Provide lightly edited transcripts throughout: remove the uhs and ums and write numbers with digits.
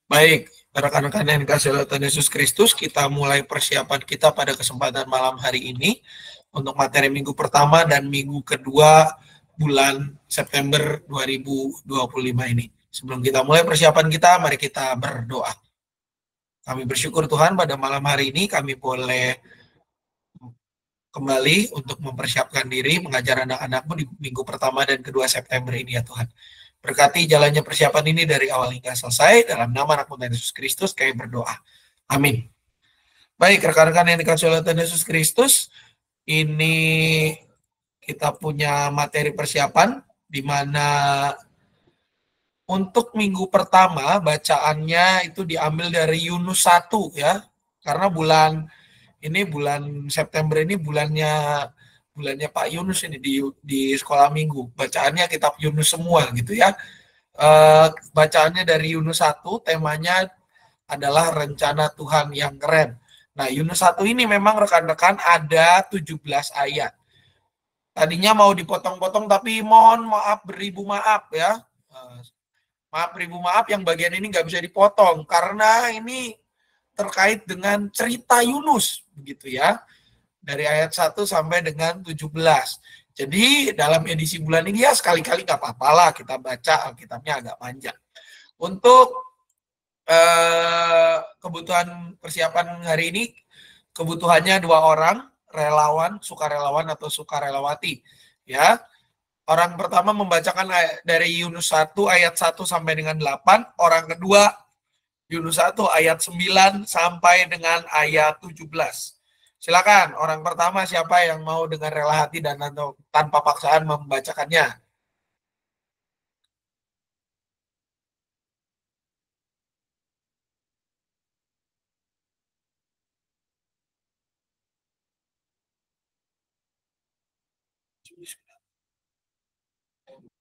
Baik, rekan-rekan yang dikasihi oleh Tuhan Yesus Kristus, kita mulai persiapan kita pada kesempatan malam hari ini untuk materi minggu pertama dan minggu kedua bulan September 2025 ini. Sebelum kita mulai persiapan kita, mari kita berdoa. Kami bersyukur Tuhan pada malam hari ini kami boleh kembali untuk mempersiapkan diri mengajar anak-anakmu di minggu pertama dan kedua September ini ya Tuhan. Berkati jalannya persiapan ini dari awal hingga selesai, dalam nama anak Tuhan Yesus Kristus kami berdoa. Amin. Baik, rekan-rekan yang dikasihi oleh Tuhan Yesus Kristus, ini kita punya materi persiapan di mana untuk minggu pertama bacaannya itu diambil dari Yunus 1 ya. Karena bulan September ini bulannya Pak Yunus ini di sekolah minggu. Bacaannya kitab Yunus semua gitu ya. Bacaannya dari Yunus 1, temanya adalah rencana Tuhan yang keren. Nah, Yunus 1 ini memang rekan-rekan ada 17 ayat. Tadinya mau dipotong-potong tapi mohon maaf beribu maaf ya. Maaf beribu maaf yang bagian ini nggak bisa dipotong karena ini terkait dengan cerita Yunus begitu ya. Dari ayat 1 sampai dengan 17. Jadi dalam edisi bulan ini ya sekali-kali nggak apa-apa lah kita baca Alkitabnya agak panjang. Untuk kebutuhan persiapan hari ini, kebutuhannya 2 orang, relawan, sukarelawan atau sukarelawati. Ya, orang pertama membacakan dari Yunus 1 ayat 1 sampai dengan 8, orang kedua Yunus 1 ayat 9 sampai dengan ayat 17. Silakan, orang pertama siapa yang mau dengan rela hati dan tanpa paksaan membacakannya?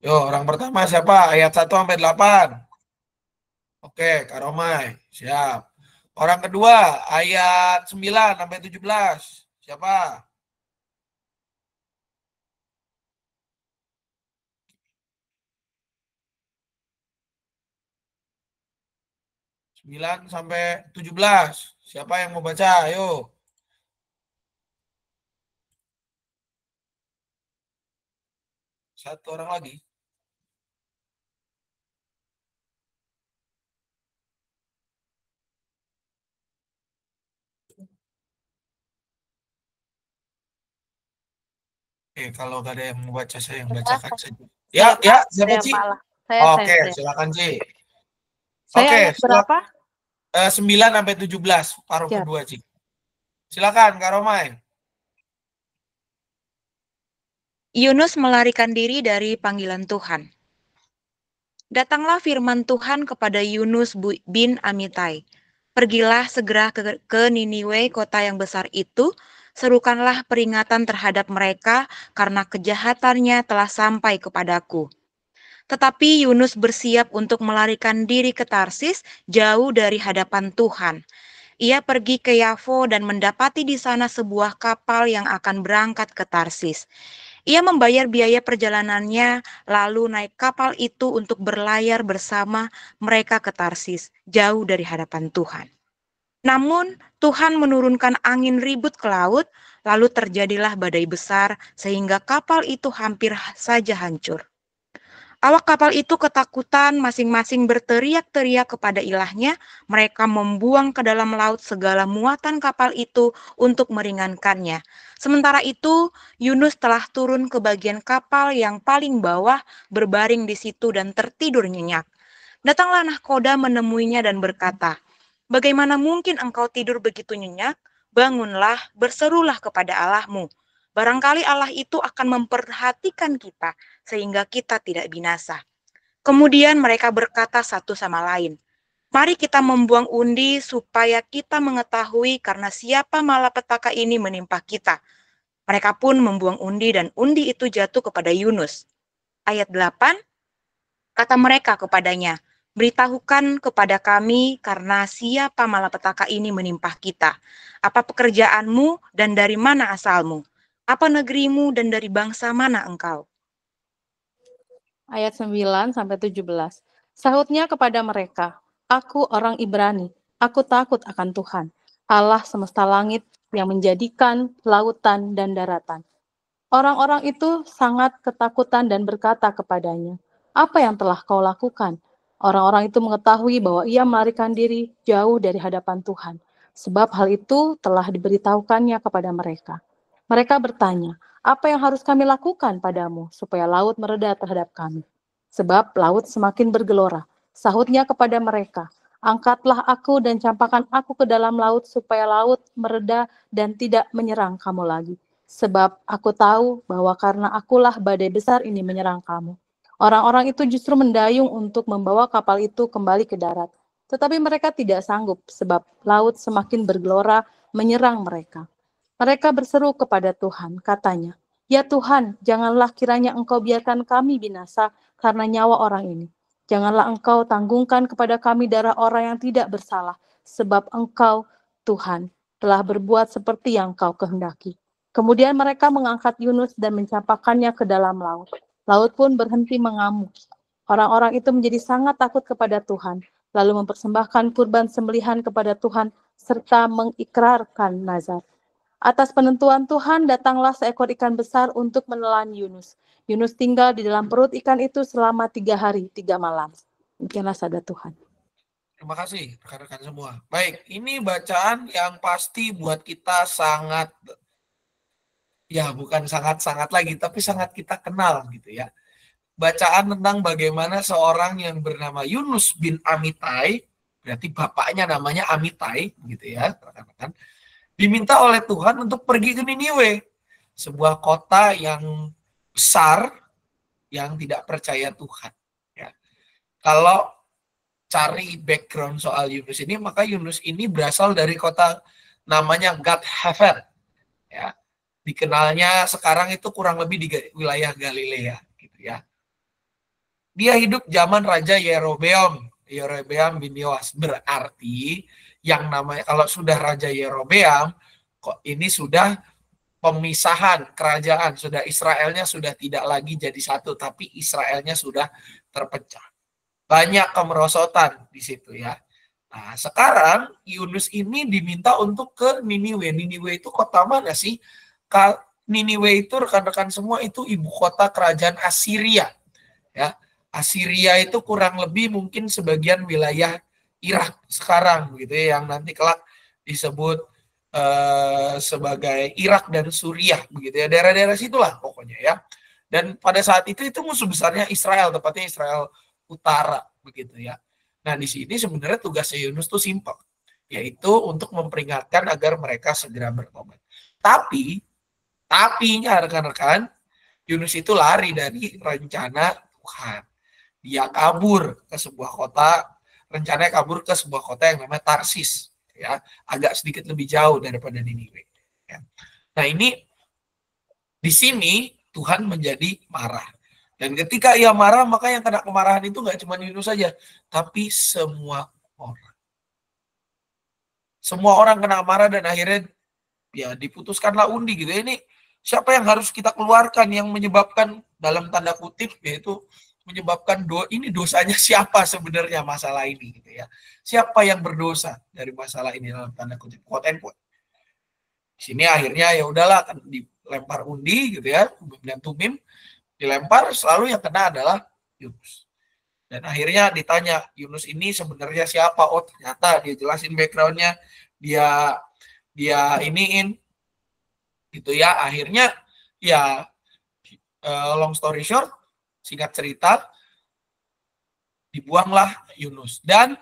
Yo, orang pertama siapa? Ayat 1 sampai 8. Oke, Kak Romai, siap. Orang kedua, ayat 9 sampai 17. Siapa? 9 sampai 17. Siapa yang mau baca? Ayo. Satu orang lagi. Kalau gak ada yang mau baca, saya yang bacakan saja. Ya, siapa Ci? Oke, silakan Ci. Oke, berapa? 9 sampai 17, paruh kedua Ci. Silakan Kak Romai. Yunus melarikan diri dari panggilan Tuhan. Datanglah firman Tuhan kepada Yunus bin Amitai. Pergilah segera ke Niniwe, kota yang besar itu, serukanlah peringatan terhadap mereka karena kejahatannya telah sampai kepadaku. Tetapi Yunus bersiap untuk melarikan diri ke Tarsis, jauh dari hadapan Tuhan. Ia pergi ke Yafo dan mendapati di sana sebuah kapal yang akan berangkat ke Tarsis. Ia membayar biaya perjalanannya, lalu naik kapal itu untuk berlayar bersama mereka ke Tarsis, jauh dari hadapan Tuhan. Namun, Tuhan menurunkan angin ribut ke laut, lalu terjadilah badai besar, sehingga kapal itu hampir saja hancur. Awak kapal itu ketakutan, masing-masing berteriak-teriak kepada ilahnya. Mereka membuang ke dalam laut segala muatan kapal itu untuk meringankannya. Sementara itu, Yunus telah turun ke bagian kapal yang paling bawah, berbaring di situ dan tertidur nyenyak. Datanglah nahkoda menemuinya dan berkata, "Bagaimana mungkin engkau tidur begitu nyenyak? Bangunlah, berserulah kepada Allahmu. Barangkali Allah itu akan memperhatikan kita, sehingga kita tidak binasa." Kemudian mereka berkata satu sama lain, "Mari kita membuang undi supaya kita mengetahui karena siapa malapetaka ini menimpa kita." Mereka pun membuang undi dan undi itu jatuh kepada Yunus. Ayat 8, kata mereka kepadanya, "Beritahukan kepada kami karena siapa malapetaka ini menimpa kita. Apa pekerjaanmu dan dari mana asalmu? Apa negerimu dan dari bangsa mana engkau?" Ayat 9 sampai 17. Sahutnya kepada mereka, Aku orang Ibrani, aku takut akan Tuhan, Allah semesta langit yang menjadikan lautan dan daratan. Orang-orang itu sangat ketakutan dan berkata kepadanya, "Apa yang telah kau lakukan?" Orang-orang itu mengetahui bahwa ia melarikan diri jauh dari hadapan Tuhan, sebab hal itu telah diberitahukannya kepada mereka. Mereka bertanya, "Apa yang harus kami lakukan padamu supaya laut mereda terhadap kami?" Sebab laut semakin bergelora. Sahutnya kepada mereka, "Angkatlah aku dan campakkan aku ke dalam laut supaya laut mereda dan tidak menyerang kamu lagi. Sebab aku tahu bahwa karena akulah badai besar ini menyerang kamu." Orang-orang itu justru mendayung untuk membawa kapal itu kembali ke darat. Tetapi mereka tidak sanggup sebab laut semakin bergelora menyerang mereka. Mereka berseru kepada Tuhan, katanya, "Ya Tuhan, janganlah kiranya Engkau biarkan kami binasa karena nyawa orang ini. Janganlah Engkau tanggungkan kepada kami darah orang yang tidak bersalah, sebab Engkau, Tuhan, telah berbuat seperti yang Kau kehendaki." Kemudian mereka mengangkat Yunus dan mencampakkannya ke dalam laut. Laut pun berhenti mengamuk. Orang-orang itu menjadi sangat takut kepada Tuhan, lalu mempersembahkan kurban sembelihan kepada Tuhan, serta mengikrarkan nazar. Atas penentuan Tuhan, datanglah seekor ikan besar untuk menelan Yunus. Yunus tinggal di dalam perut ikan itu selama 3 hari, 3 malam. Demikianlah sabda Tuhan. Terima kasih rekan-rekan semua. Baik, ini bacaan yang pasti buat kita sangat, ya bukan sangat-sangat lagi, tapi sangat kita kenal gitu ya. Bacaan tentang bagaimana seorang yang bernama Yunus bin Amitai, berarti bapaknya namanya Amitai gitu ya, rekan-rekan, diminta oleh Tuhan untuk pergi ke Niniwe, sebuah kota yang besar yang tidak percaya Tuhan. Ya. Kalau cari background soal Yunus ini, maka Yunus ini berasal dari kota namanya Gat-Hefer. Ya. Dikenalnya sekarang itu kurang lebih di wilayah Galilea gitu ya. Dia hidup zaman Raja Yerobeam bin Yoas. Berarti yang namanya, kalau sudah Raja Yerobeam, kok ini sudah pemisahan kerajaan, sudah Israelnya sudah tidak lagi jadi satu, tapi Israelnya sudah terpecah. Banyak kemerosotan di situ ya. Nah, sekarang Yunus ini diminta untuk ke Niniwe. Niniwe itu kota mana sih? Niniwe itu rekan-rekan semua itu ibu kota kerajaan Assyria. Ya, Assyria itu kurang lebih mungkin sebagian wilayah Irak sekarang gitu ya, yang nanti kelak disebut sebagai Irak dan Suriah begitu ya, daerah-daerah situlah pokoknya ya. Dan pada saat itu musuh besarnya Israel, tepatnya Israel Utara begitu ya. Nah, di sini sebenarnya tugasnya Yunus tuh simpel, yaitu untuk memperingatkan agar mereka segera bertobat. Tapinya rekan-rekan, Yunus itu lari dari rencana Tuhan. Dia kabur ke sebuah kota, rencananya kabur ke sebuah kota yang namanya Tarsis, ya, agak sedikit lebih jauh daripada Niniwe. Ya. Nah, ini di sini Tuhan menjadi marah. Dan ketika ia marah, maka yang kena kemarahan itu nggak cuma Yunus saja, tapi semua orang. Semua orang kena marah dan akhirnya ya diputuskanlah undi gitu. Ini siapa yang harus kita keluarkan yang menyebabkan dalam tanda kutip, yaitu menyebabkan ini dosanya siapa sebenarnya masalah ini gitu ya. Siapa yang berdosa dari masalah ini dalam tanda kutip, quote and quote. Di sini akhirnya ya udahlah, dilempar undi gitu ya, dan tumim dilempar, selalu yang kena adalah Yunus. Dan akhirnya ditanya, Yunus ini sebenarnya siapa? Oh, ternyata dia jelasin backgroundnya, dia iniin gitu ya. Akhirnya ya long story short, singkat cerita, dibuanglah Yunus. Dan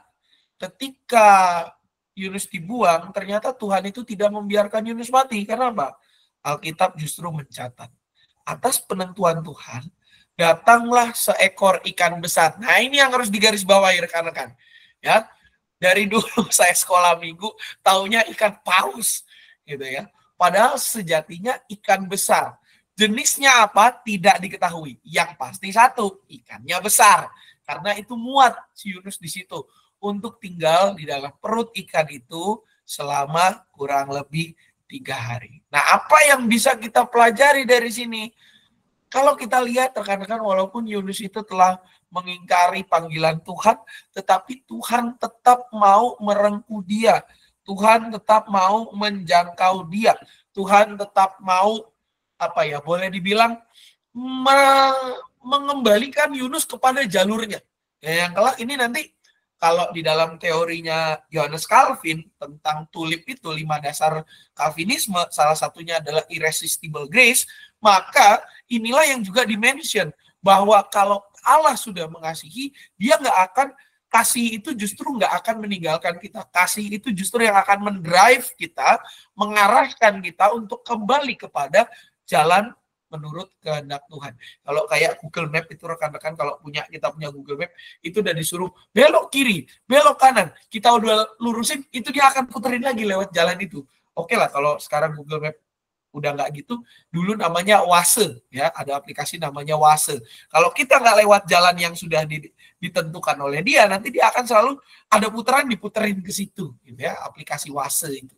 ketika Yunus dibuang, ternyata Tuhan itu tidak membiarkan Yunus mati. Karena apa? Alkitab justru mencatat, atas penentuan Tuhan, datanglah seekor ikan besar. Nah, ini yang harus digarisbawahi rekan-rekan. Ya, dari dulu saya sekolah minggu, taunya ikan paus, gitu ya. Padahal sejatinya ikan besar. Jenisnya apa? Tidak diketahui. Yang pasti satu, ikannya besar. Karena itu muat si Yunus di situ untuk tinggal di dalam perut ikan itu selama kurang lebih 3 hari. Nah, apa yang bisa kita pelajari dari sini? Kalau kita lihat rekan-rekan, walaupun Yunus itu telah mengingkari panggilan Tuhan, tetapi Tuhan tetap mau merengkuh dia. Tuhan tetap mau menjangkau dia. Tuhan tetap mau, apa ya, boleh dibilang mengembalikan Yunus kepada jalurnya. Ya, yang kelak ini nanti kalau di dalam teorinya Johannes Calvin tentang tulip itu 5 dasar Calvinisme, salah satunya adalah irresistible grace, maka inilah yang juga dimention bahwa kalau Allah sudah mengasihi, dia nggak akan, kasih itu justru nggak akan meninggalkan kita. Kasih itu justru yang akan mendrive kita, mengarahkan kita untuk kembali kepada jalan menurut kehendak Tuhan. Kalau kayak Google Map itu rekan-rekan, kalau kita punya Google Map, itu udah disuruh belok kiri, belok kanan, kita udah lurusin, itu dia akan puterin lagi lewat jalan itu. Oke lah, kalau sekarang Google Map udah nggak gitu, dulu namanya Waze, ya, ada aplikasi namanya Waze. Kalau kita nggak lewat jalan yang sudah ditentukan oleh dia, nanti dia akan selalu ada putaran, diputerin ke situ, gitu ya, aplikasi Waze itu.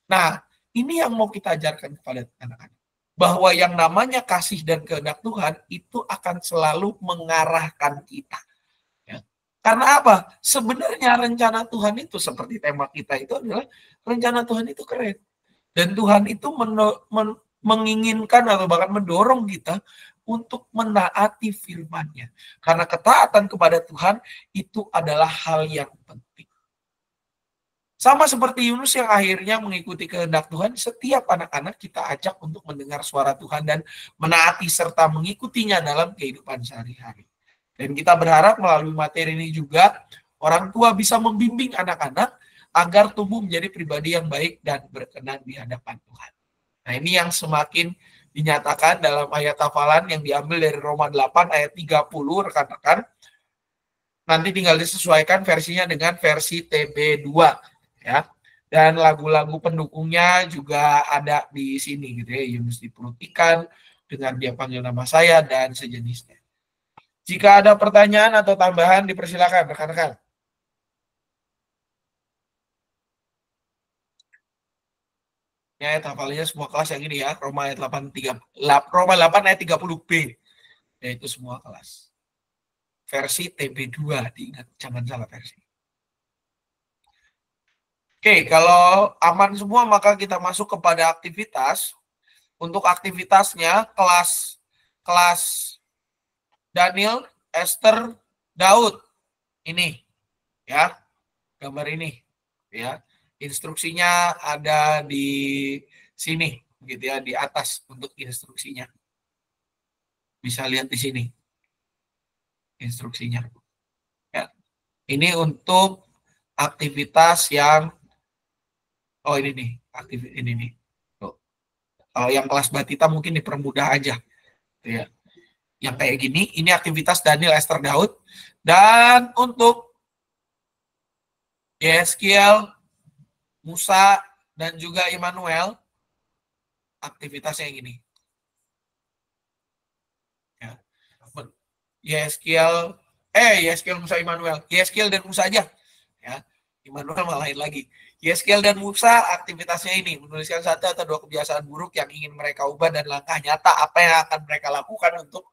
Nah, ini yang mau kita ajarkan kepada anak-anak, bahwa yang namanya kasih dan kehendak Tuhan itu akan selalu mengarahkan kita. Ya. Karena apa? Sebenarnya rencana Tuhan itu, seperti tema kita itu adalah, rencana Tuhan itu keren. Dan Tuhan itu menginginkan atau bahkan mendorong kita untuk menaati firman-Nya. Karena ketaatan kepada Tuhan itu adalah hal yang penting. Sama seperti Yunus yang akhirnya mengikuti kehendak Tuhan, setiap anak-anak kita ajak untuk mendengar suara Tuhan dan menaati serta mengikutinya dalam kehidupan sehari-hari. Dan kita berharap melalui materi ini juga orang tua bisa membimbing anak-anak agar tumbuh menjadi pribadi yang baik dan berkenan di hadapan Tuhan. Nah, ini yang semakin dinyatakan dalam ayat hafalan yang diambil dari Roma 8 ayat 30, rekan-rekan. Nanti tinggal disesuaikan versinya dengan versi TB2. Ya, dan lagu-lagu pendukungnya juga ada di sini gitu ya. Yunus diperhatikan, dengan dia panggil nama saya, dan sejenisnya. Jika ada pertanyaan atau tambahan, dipersilakan rekan-rekan. Ya, ayat hafalnya semua kelas yang ini ya, Roma 8 ayat 30b. Yaitu semua kelas. Versi TB2, diingat, jangan salah versi. Oke, kalau aman semua maka kita masuk kepada aktivitas. Untuk aktivitasnya kelas Daniel, Esther, Daud. Ini ya, gambar ini ya. Instruksinya ada di sini gitu ya, di atas untuk instruksinya. Bisa lihat di sini instruksinya. Ya. Ini untuk aktivitas yang ini nih, ini nih. Kalau yang kelas Batita mungkin dipermudah aja. Ya. Yang kayak gini, ini aktivitas Daniel, Esther, Daud. Dan untuk Yeskiel, Musa, dan juga Immanuel, aktivitasnya yang gini. Ya. Yeskiel, Musa, Immanuel. Yeskiel dan Musa aja. Ya. Immanuel malah lain lagi. Yeskiel dan Musa aktivitasnya ini, menuliskan 1 atau 2 kebiasaan buruk yang ingin mereka ubah dan langkah nyata apa yang akan mereka lakukan untuk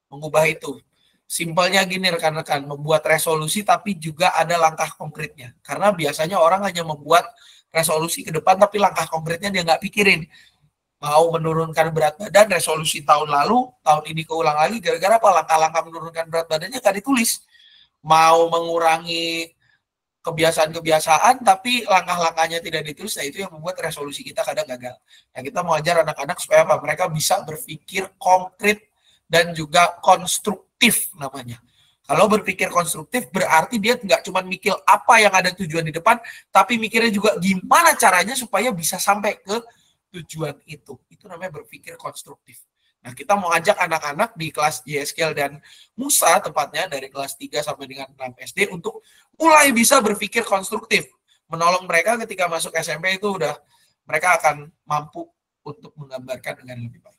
mengubah itu. Simpelnya gini rekan-rekan, membuat resolusi tapi juga ada langkah konkretnya. Karena biasanya orang hanya membuat resolusi ke depan tapi langkah konkretnya dia nggak pikirin. Mau menurunkan berat badan, resolusi tahun lalu, tahun ini keulang lagi, gara-gara apa? Langkah-langkah menurunkan berat badannya nggak ditulis. Mau mengurangi kebiasaan-kebiasaan tapi langkah-langkahnya tidak ditulis, nah itu yang membuat resolusi kita kadang gagal. Nah, kita mau ajar anak-anak supaya apa? Mereka bisa berpikir konkret dan juga konstruktif namanya. Kalau berpikir konstruktif berarti dia nggak cuma mikir apa yang ada tujuan di depan, tapi mikirnya juga gimana caranya supaya bisa sampai ke tujuan itu. Itu namanya berpikir konstruktif. Nah, kita mau ajak anak-anak di kelas Yeskiel dan Musa, tepatnya dari kelas 3 sampai dengan 6 SD, untuk mulai bisa berpikir konstruktif. Menolong mereka ketika masuk SMP itu udah mereka akan mampu untuk menggambarkan dengan lebih baik.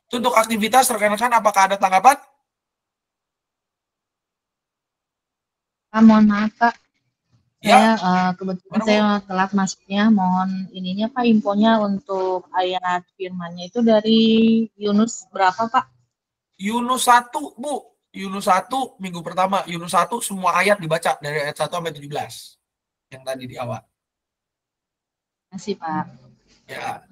Itu untuk aktivitas, rekan-rekan, apakah ada tanggapan? Mohon maaf, Pak. Ya. Kebetulan saya telat masuknya. Mohon ininya, Pak, infonya untuk ayat firman-nya itu dari Yunus berapa, Pak? Yunus 1, Bu. Yunus 1 minggu pertama. Yunus 1 semua ayat dibaca dari ayat 1 sampai 17. Yang tadi di awal. Masih, Pak. Ya.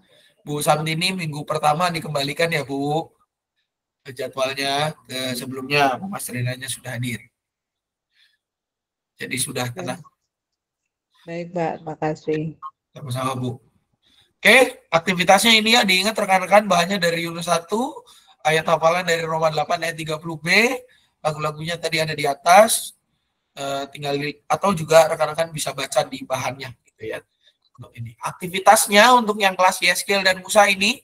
Bu Samdini minggu pertama dikembalikan ya, Bu. Ke jadwalnya ke sebelumnya. Mas Renanya sudah hadir. Jadi sudah tenang. Baik, Pak. Makasih. Sama-sama, Bu. Oke, aktivitasnya ini ya, diingat rekan-rekan bahannya dari Yunus 1, ayat hafalan dari Roma 8 ayat 30b, lagu-lagunya tadi ada di atas, tinggal atau juga rekan-rekan bisa baca di bahannya gitu ya. Untuk ini aktivitasnya untuk yang kelas Yeskel dan Musa ini,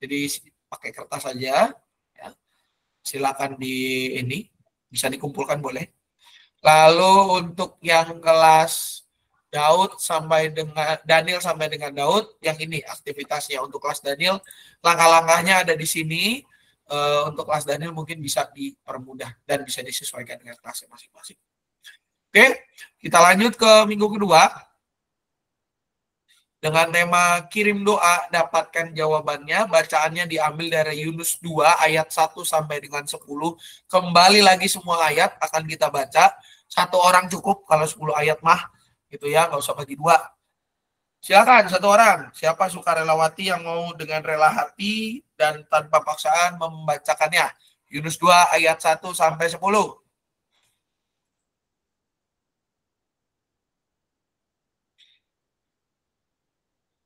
jadi pakai kertas saja, ya. Silakan di ini bisa dikumpulkan boleh. Lalu untuk yang kelas Daud sampai dengan Daniel sampai dengan Daud, yang ini aktivitasnya untuk kelas Daniel, langkah-langkahnya ada di sini. Untuk kelas Daniel mungkin bisa dipermudah dan bisa disesuaikan dengan kelasnya masing-masing. Oke, kita lanjut ke minggu kedua dengan tema kirim doa, dapatkan jawabannya. Bacaannya diambil dari Yunus 2 ayat 1 sampai dengan 10. Kembali lagi semua ayat akan kita baca. Satu orang cukup kalau 10 ayat mah. Gitu ya, nggak usah bagi dua. Silakan satu orang. Siapa sukarelawati yang mau dengan rela hati dan tanpa paksaan membacakannya. Yunus 2 ayat 1 sampai 10.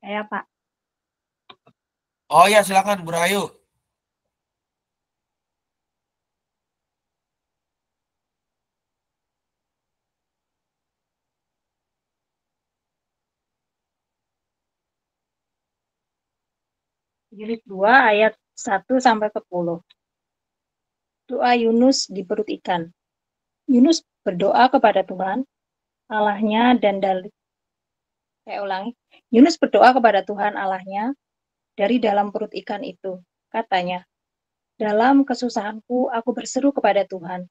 Saya, Pak. Oh ya, silakan Bu Rahayu. Jilid 2 ayat 1 sampai 10. Doa Yunus di perut ikan. Yunus berdoa kepada Tuhan Allahnya dan saya ulangi. Yunus berdoa kepada Tuhan Allahnya dari dalam perut ikan itu. Katanya, dalam kesusahanku aku berseru kepada Tuhan,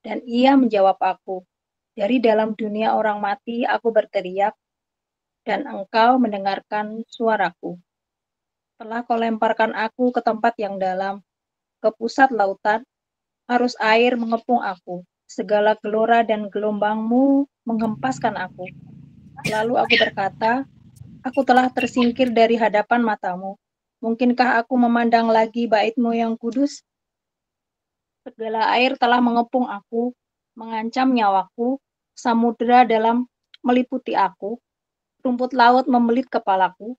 dan Ia menjawab aku. Dari dalam dunia orang mati aku berteriak, dan Engkau mendengarkan suaraku. Telah Kau lemparkan aku ke tempat yang dalam, ke pusat lautan, arus air mengepung aku, segala gelora dan gelombangmu menghempaskan aku. Lalu aku berkata, aku telah tersingkir dari hadapan matamu. Mungkinkah aku memandang lagi bait-Mu yang kudus? Segala air telah mengepung aku, mengancam nyawaku, samudera dalam meliputi aku, rumput laut membelit kepalaku,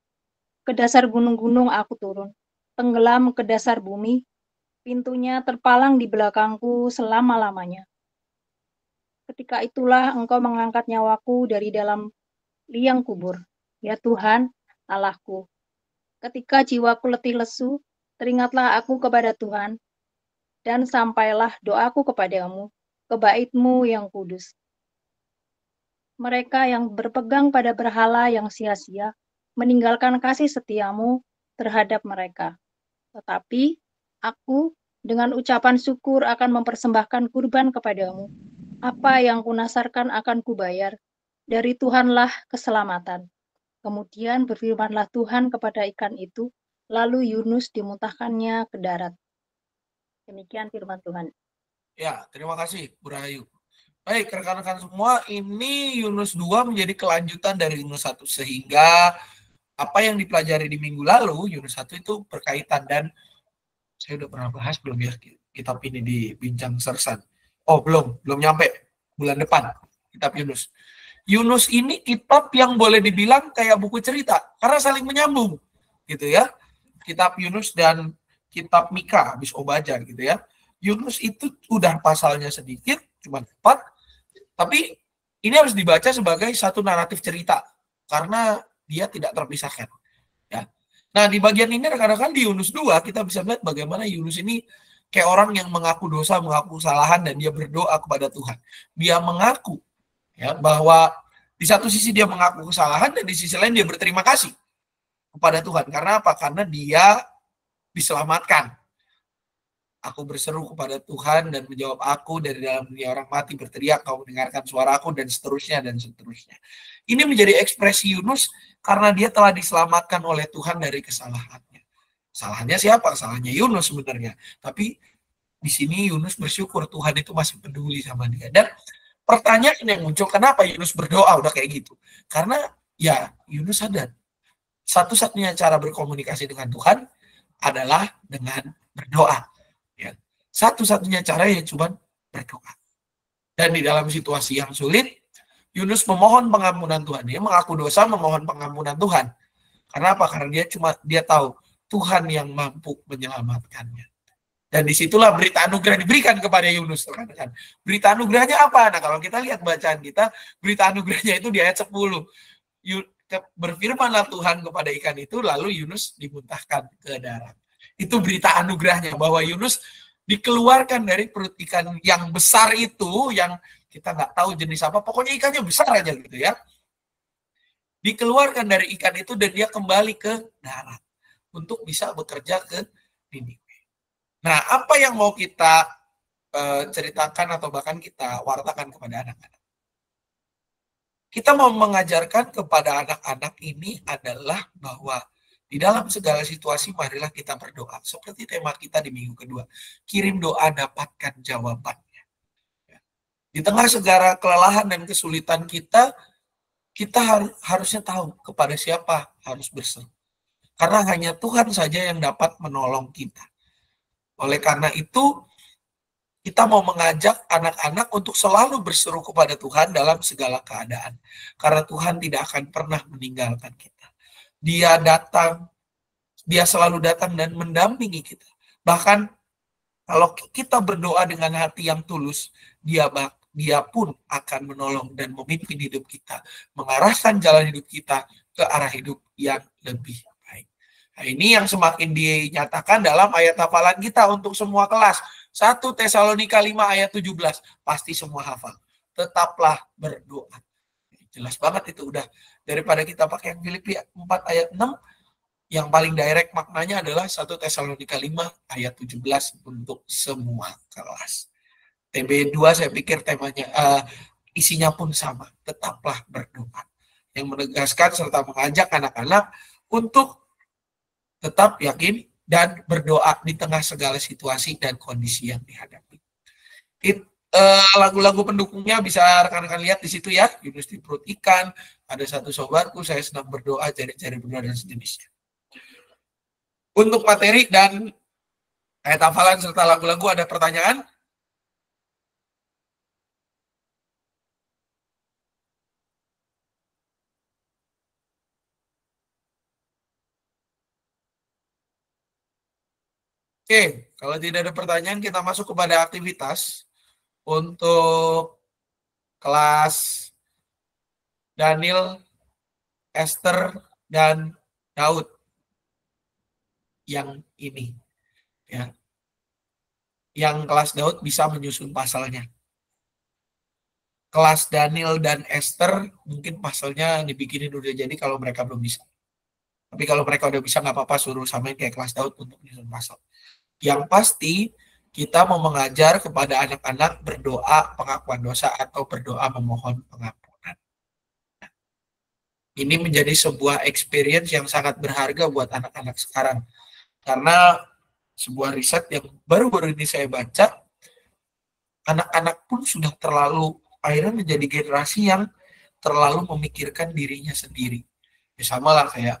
ke dasar gunung-gunung aku turun, tenggelam ke dasar bumi, pintunya terpalang di belakangku selama-lamanya. Ketika itulah Engkau mengangkat nyawaku dari dalam liang kubur, ya Tuhan, Allahku. Ketika jiwaku letih lesu, teringatlah aku kepada Tuhan, dan sampailah doaku kepadamu, ke bait-Mu yang kudus. Mereka yang berpegang pada berhala yang sia-sia, meninggalkan kasih setiamu terhadap mereka. Tetapi aku dengan ucapan syukur akan mempersembahkan kurban kepadamu. Apa yang kunasarkan akan kubayar. Dari Tuhanlah keselamatan. Kemudian berfirmanlah Tuhan kepada ikan itu, lalu Yunus dimuntahkannya ke darat. Demikian firman Tuhan. Ya, terima kasih Bu Rahayu. Baik, rekan-rekan semua, ini Yunus 2 menjadi kelanjutan dari Yunus 1. Sehingga apa yang dipelajari di minggu lalu, Yunus 1 itu berkaitan. Dan saya udah pernah bahas belum ya kitab ini di Bincang Sersan? Oh, belum nyampe bulan depan, kitab Yunus. Yunus ini kitab yang boleh dibilang kayak buku cerita, karena saling menyambung, gitu ya. Kitab Yunus dan kitab Mika, habis Obaja, gitu ya. Yunus itu udah pasalnya sedikit, cuma 4, tapi ini harus dibaca sebagai satu naratif cerita, karena dia tidak terpisahkan. Ya. Nah, di bagian ini rekan-rekan di Yunus 2, kita bisa melihat bagaimana Yunus ini kayak orang yang mengaku dosa, mengaku kesalahan, dan dia berdoa kepada Tuhan. Dia mengaku ya, bahwa di satu sisi dia mengaku kesalahan, dan di sisi lain dia berterima kasih kepada Tuhan. Karena apa? Karena dia diselamatkan. Aku berseru kepada Tuhan dan menjawab aku, dari dalam dunia orang mati berteriak, Kau mendengarkan suaraku, dan seterusnya dan seterusnya. Ini menjadi ekspresi Yunus karena dia telah diselamatkan oleh Tuhan dari kesalahannya. Salahnya siapa? Salahnya Yunus sebenarnya. Tapi di sini Yunus bersyukur Tuhan itu masih peduli sama dia. Dan pertanyaan yang muncul, kenapa Yunus berdoa udah kayak gitu? Karena ya Yunus sadar satu-satunya cara berkomunikasi dengan Tuhan adalah dengan berdoa. Ya. Satu-satunya cara ya cuma berdoa. Dan di dalam situasi yang sulit, Yunus memohon pengampunan Tuhan. Dia mengaku dosa, memohon pengampunan Tuhan. Karena apa? Karena dia tahu Tuhan yang mampu menyelamatkannya. Dan disitulah berita anugerah diberikan kepada Yunus. Berita anugerahnya apa? Nah, kalau kita lihat bacaan kita, berita anugerahnya itu di ayat 10. Berfirmanlah Tuhan kepada ikan itu, lalu Yunus dimuntahkan ke darat. Itu berita anugerahnya, bahwa Yunus dikeluarkan dari perut ikan yang besar itu, yang kita nggak tahu jenis apa, pokoknya ikannya besar aja gitu ya. Dikeluarkan dari ikan itu dan dia kembali ke darat untuk bisa bekerja ke Niniwe. Nah, apa yang mau kita ceritakan atau bahkan kita wartakan kepada anak-anak? Kita mau mengajarkan kepada anak-anak ini adalah bahwa di dalam segala situasi marilah kita berdoa. Seperti tema kita di minggu kedua. Kirim doa, dapatkan jawabannya. Di tengah segala kelelahan dan kesulitan kita harusnya tahu kepada siapa harus berseru. Karena hanya Tuhan saja yang dapat menolong kita. Oleh karena itu, kita mau mengajak anak-anak untuk selalu berseru kepada Tuhan dalam segala keadaan. Karena Tuhan tidak akan pernah meninggalkan kita. Dia selalu datang dan mendampingi kita. Bahkan kalau kita berdoa dengan hati yang tulus, dia pun akan menolong dan memimpin hidup kita, mengarahkan jalan hidup kita ke arah hidup yang lebih baik. Nah, ini yang semakin dinyatakan dalam ayat hafalan kita untuk semua kelas. 1 Tesalonika 5 ayat 17. Pasti semua hafal. Tetaplah berdoa. Jelas banget itu udah. Daripada kita pakai yang Filipi 4 ayat 6, yang paling direct maknanya adalah 1 Tesalonika 5 ayat 17 untuk semua kelas. TB2 saya pikir temanya isinya pun sama. Tetaplah berdoa. Yang menegaskan serta mengajak anak-anak untuk tetap yakin dan berdoa di tengah segala situasi dan kondisi yang dihadapi. Lagu-lagu pendukungnya bisa rekan-rekan lihat di situ ya. Yunus di perut ikan, ada satu sobatku, saya sedang berdoa, cari-cari berdoa dan sejenisnya. Untuk materi dan ayat hafalan serta lagu-lagu ada pertanyaan? Oke, kalau tidak ada pertanyaan kita masuk kepada aktivitas untuk kelas Daniel, Esther, dan Daud yang ini. Ya. Yang kelas Daud bisa menyusun pasalnya. Kelas Daniel dan Esther mungkin pasalnya dibikinin udah jadi kalau mereka belum bisa. Tapi kalau mereka udah bisa nggak apa-apa, suruh samain kayak kelas Daud untuk menyusun pasal. Yang pasti kita mau mengajar kepada anak-anak berdoa pengakuan dosa atau berdoa memohon pengampunan. Ini menjadi sebuah experience yang sangat berharga buat anak-anak sekarang. Karena sebuah riset yang baru-baru ini saya baca, anak-anak pun sudah akhirnya menjadi generasi yang terlalu memikirkan dirinya sendiri. Ya sama lah kayak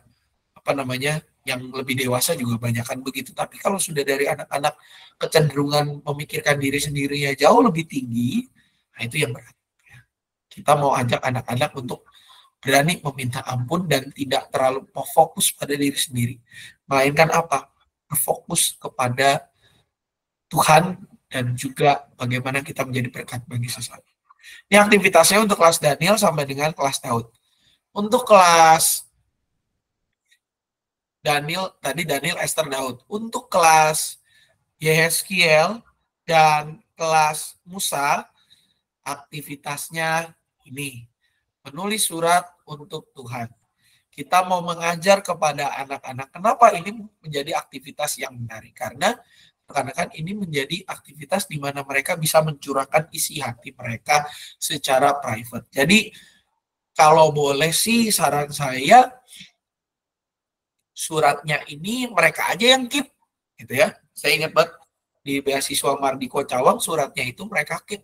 yang lebih dewasa juga banyakkan begitu. Tapi kalau sudah dari anak-anak kecenderungan memikirkan diri sendirinya jauh lebih tinggi, nah itu yang berat. Kita mau ajak anak-anak untuk berani meminta ampun dan tidak terlalu fokus pada diri sendiri. Melainkan apa? Berfokus kepada Tuhan dan juga bagaimana kita menjadi berkat bagi sesama. Ini aktivitasnya untuk kelas Daniel sampai dengan kelas Daud. Untuk kelas Daniel, Esther, Daud. Untuk kelas Yehezkiel dan kelas Musa, aktivitasnya ini. Menulis surat untuk Tuhan. Kita mau mengajar kepada anak-anak. Kenapa ini menjadi aktivitas yang menarik? Karena rekan-rekan ini menjadi aktivitas di mana mereka bisa mencurahkan isi hati mereka secara private. Jadi, kalau boleh sih saran saya, suratnya ini mereka aja yang keep, gitu ya. Saya ingat banget di beasiswa Mardiko Cawang, suratnya itu mereka keep.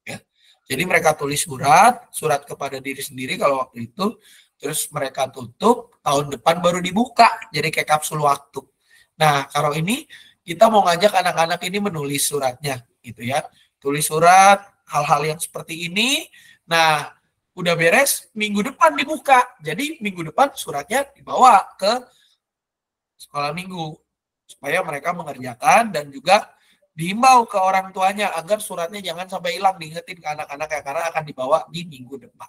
Ya. Jadi mereka tulis surat kepada diri sendiri kalau waktu itu, terus mereka tutup, tahun depan baru dibuka, jadi kayak kapsul waktu. Nah, kalau ini kita mau ngajak anak-anak ini menulis suratnya, gitu ya. Tulis surat, hal-hal yang seperti ini. Nah, udah beres, minggu depan dibuka. Jadi minggu depan suratnya dibawa ke sekolah minggu, supaya mereka mengerjakan dan juga dihimbau ke orang tuanya agar suratnya jangan sampai hilang, diingetin ke anak-anak ya, karena akan dibawa di minggu depan.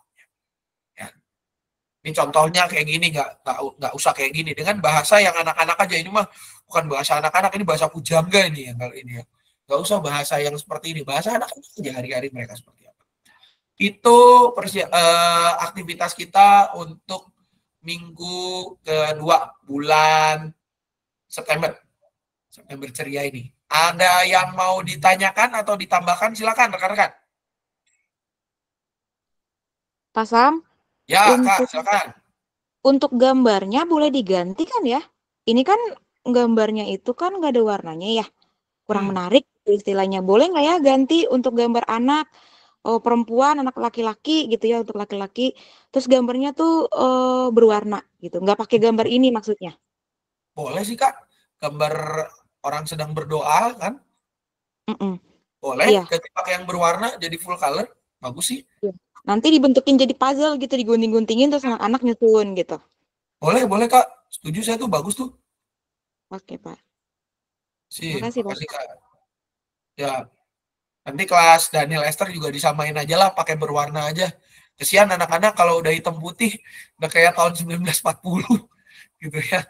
Ya. Ini contohnya kayak gini, nggak usah kayak gini dengan bahasa yang anak-anak aja. Ini mah bukan bahasa anak-anak, ini bahasa pujangga ini ya kalau ini ya. Nggak usah bahasa yang seperti ini, bahasa anak-anak aja hari-hari mereka seperti apa. Itu aktivitas kita untuk minggu kedua bulan September ceria ini. Ada yang mau ditanyakan atau ditambahkan? Silakan rekan-rekan. Pak Sam, Ya, untuk Kak, silakan. untuk gambarnya boleh diganti kan ya? Ini kan gambarnya itu kan nggak ada warnanya ya, kurang menarik istilahnya. Boleh nggak ya ganti untuk gambar anak perempuan, anak laki-laki gitu ya, untuk laki-laki. Terus gambarnya tuh berwarna gitu, nggak pakai gambar ini maksudnya. Boleh sih, Kak. Gambar orang sedang berdoa kan? Boleh, Iya. ganti pakai yang berwarna jadi full color. Bagus sih. Iya. Nanti dibentukin jadi puzzle gitu, digunting-guntingin terus anak-anak nyusun gitu. Boleh Kak. Setuju saya tuh, bagus tuh. Oke, Pak. Sip, Makasih, Pak. makasih, Kak. Ya, nanti kelas Daniel Esther juga disamain aja lah, pakai berwarna aja. Kesian anak-anak kalau udah hitam putih, udah kayak tahun 1940 gitu ya.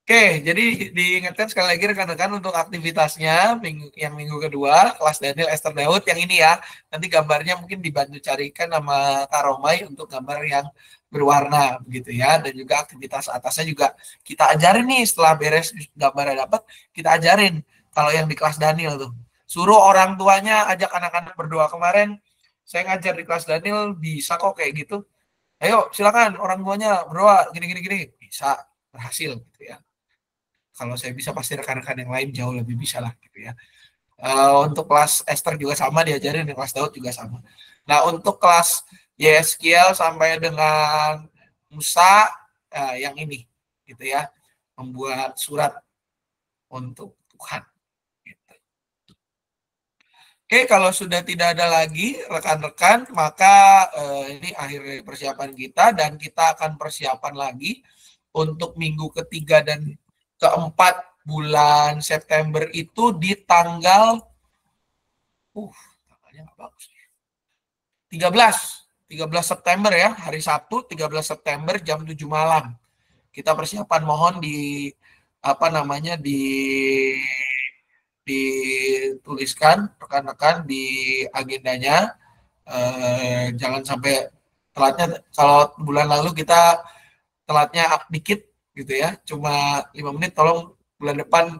Oke, jadi diingatkan sekali lagi rekan-rekan untuk aktivitasnya yang minggu kedua, kelas Daniel Esther Daud yang ini ya. Nanti gambarnya mungkin dibantu carikan sama Kak Romai untuk gambar yang berwarna begitu ya. Dan juga aktivitas atasnya juga kita ajarin nih, setelah beres gambarnya dapat, kita ajarin kalau yang di kelas Daniel tuh. Suruh orang tuanya ajak anak-anak berdoa. Kemarin saya ngajar di kelas Daniel, bisa kok kayak gitu. Ayo silakan orang tuanya berdoa gini. Bisa, berhasil gitu ya. Kalau saya bisa, pasti rekan-rekan yang lain jauh lebih bisa lah gitu ya. Untuk kelas Esther juga sama diajarin, kelas Daud juga sama. Nah, untuk kelas Yeskiel sampai dengan Musa, yang ini gitu ya, membuat surat untuk Tuhan. Gitu. Oke, kalau sudah tidak ada lagi rekan-rekan, maka ini akhir persiapan kita, dan kita akan persiapan lagi untuk minggu ketiga dan keempat bulan September itu di tanggal tanggalnya nggak bagus nih. 13 September ya, hari Sabtu 13 September jam 7 malam. Kita persiapan, mohon dituliskan rekan-rekan di agendanya. Jangan sampai telatnya. Kalau bulan lalu kita telatnya dikit gitu ya, cuma 5 menit, tolong bulan depan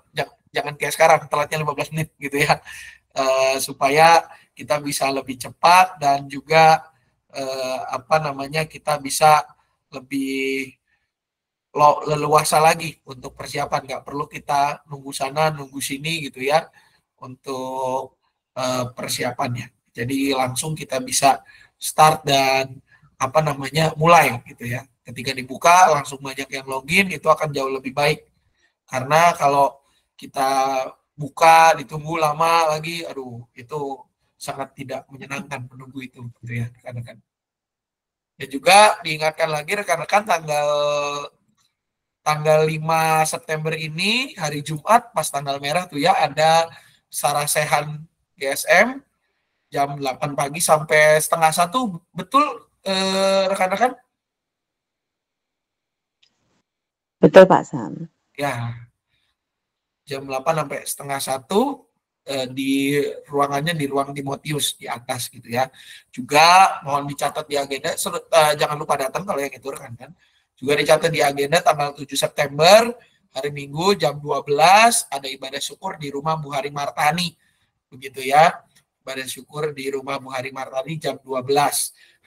jangan kayak sekarang telatnya 15 menit gitu ya, supaya kita bisa lebih cepat dan juga kita bisa lebih leluasa lagi untuk persiapan. Nggak perlu kita nunggu sana nunggu sini gitu ya untuk persiapannya. Jadi langsung kita bisa start dan mulai gitu ya. Ketika dibuka langsung banyak yang login, itu akan jauh lebih baik. Karena kalau kita buka ditunggu lama lagi, aduh, itu sangat tidak menyenangkan menunggu itu gitu ya rekan-rekan. Dan juga diingatkan lagi rekan-rekan, tanggal 5 September ini hari Jumat, pas tanggal merah tuh ya, ada sarasehan GSM jam 8 pagi sampai setengah 1, betul rekan-rekan? Betul Pak Sam. Ya, jam 8 sampai setengah 1 di ruangannya di ruang Timotius di atas gitu ya. Juga mohon dicatat di agenda, jangan lupa datang kalau yang itu rekan-rekan. Juga dicatat di agenda tanggal 7 September, hari Minggu jam 12 ada ibadah syukur di rumah Bu Hari Martani. Begitu ya. Ibadah syukur di rumah Bu Hari Martani jam 12.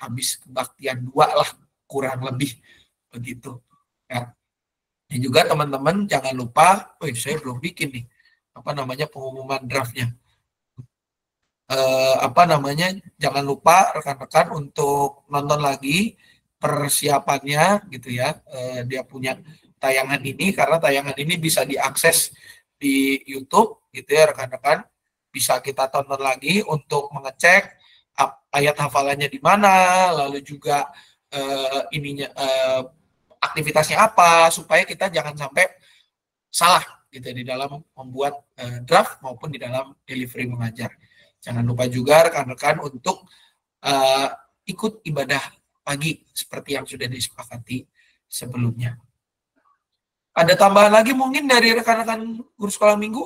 Habis kebaktian 2 lah kurang lebih begitu. Ya. Dan juga teman-teman jangan lupa, saya belum bikin nih, pengumuman draftnya. Jangan lupa rekan-rekan untuk nonton lagi persiapannya gitu ya. Dia punya tayangan ini, karena tayangan ini bisa diakses di YouTube gitu ya rekan-rekan. Bisa kita tonton lagi untuk mengecek ayat hafalannya di mana, lalu juga aktivitasnya apa, supaya kita jangan sampai salah gitu di dalam membuat draft maupun di dalam delivery mengajar. Jangan lupa juga rekan-rekan untuk ikut ibadah pagi seperti yang sudah disepakati sebelumnya. Ada tambahan lagi mungkin dari rekan-rekan guru sekolah minggu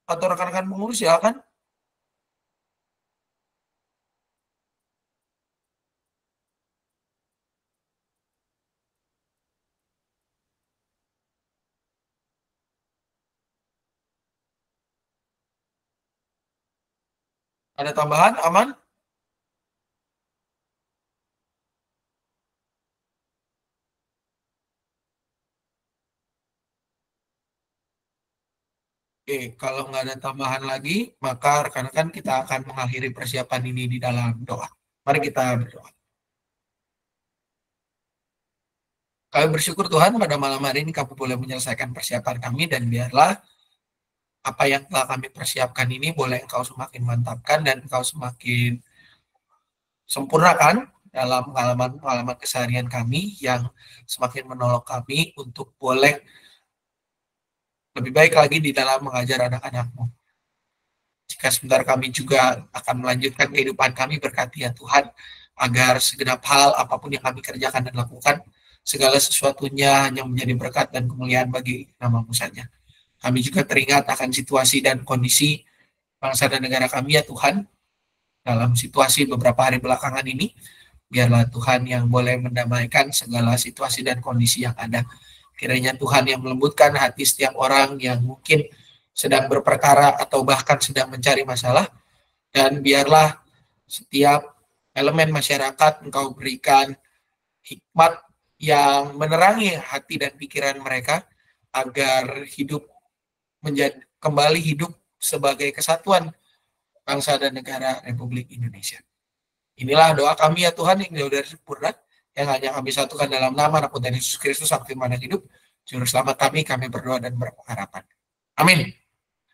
atau rekan-rekan pengurus, silakan. Ada tambahan, aman? Oke, kalau nggak ada tambahan lagi, maka rekan-rekan kita akan mengakhiri persiapan ini di dalam doa. Mari kita berdoa. Kami bersyukur Tuhan pada malam hari ini kami boleh menyelesaikan persiapan kami, dan biarlah apa yang telah kami persiapkan ini boleh Engkau semakin mantapkan dan Engkau semakin sempurnakan dalam pengalaman keseharian kami yang semakin menolong kami untuk boleh lebih baik lagi di dalam mengajar anak-anak-Mu. Jika sebentar kami juga akan melanjutkan kehidupan kami, berkati ya Tuhan, agar segenap hal apapun yang kami kerjakan dan lakukan, segala sesuatunya hanya menjadi berkat dan kemuliaan bagi nama-Mu saja. Kami juga teringat akan situasi dan kondisi bangsa dan negara kami ya Tuhan, dalam situasi beberapa hari belakangan ini. Biarlah Tuhan yang boleh mendamaikan segala situasi dan kondisi yang ada. Kiranya Tuhan yang melembutkan hati setiap orang yang mungkin sedang berperkara atau bahkan sedang mencari masalah. Dan biarlah setiap elemen masyarakat Engkau berikan hikmat yang menerangi hati dan pikiran mereka, agar kembali hidup sebagai kesatuan bangsa dan negara Republik Indonesia. Inilah doa kami ya Tuhan yang jauh dari sempurna, yang hanya kami satukan dalam nama Anak Tuhan Yesus Kristus, Sang Firman yang hidup, Juru Selamat kami berdoa dan berpengharapan. Amin.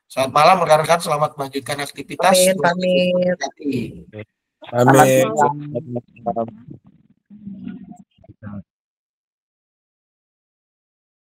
Selamat malam rekan-rekan, selamat melanjutkan aktivitas. Amin. Amin.